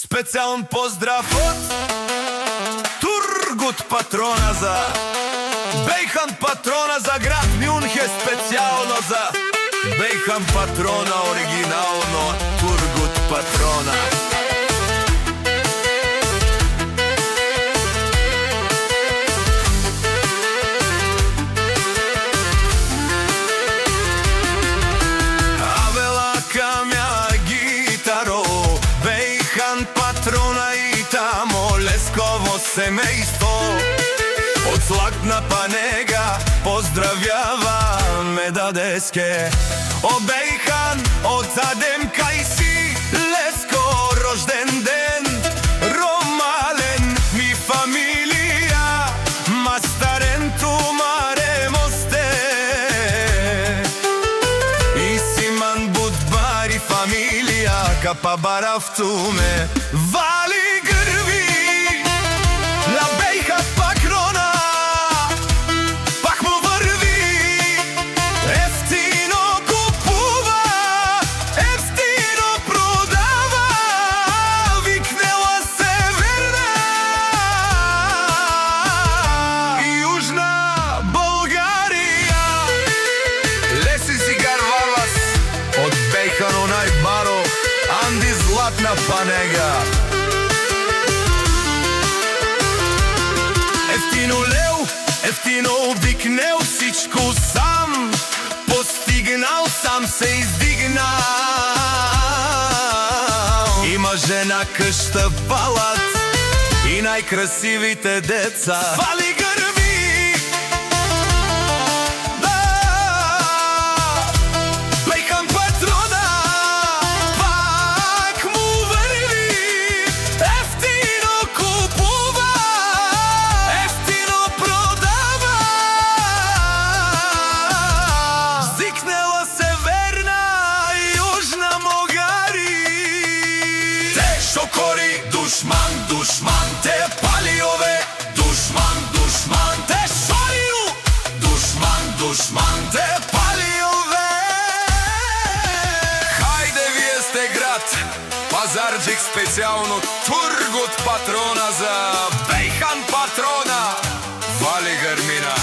Специјален поздрав од Тургут Патрона за Бейхан Патрона за град Мюнхен, специјално за Бейхан Патрона, оригинално Тургут Патрона. Патрона и тамо Лесково семејство од Слакна па Нега поздравјаваме дадеске. О Бейхан, од задем кај си Леско рожден ден, ромален ми фамилија, мастарен тумаре мосте и симан будбари фамилија капа баравтуме вали грви на Бейхан Патрона, пак му врви, ефтино купува, ефтино продава, викнела Северна и Јужна Българија. Леси Цигар Варвас од Бейхан, онај баро Анди Златна па Нега. Ефтино леу, ефтино викнел, всичко сам постигнал, сам се издигнал. Има жена, къща, палат и најкрасивите деца. Вали грви, да, Бейхан Патрона, пак му врви, ефтино купува, ефтино продава, зикнела Северна и Јужна Българија. Те шокори, душман, душман, те пали ове, душман, душман, те шорiju, душман, душман, те пали ове. Хајде, вие сте град Пазарџик, специјално Тургут Патрона за Бейхан Патрона. Вали грмина.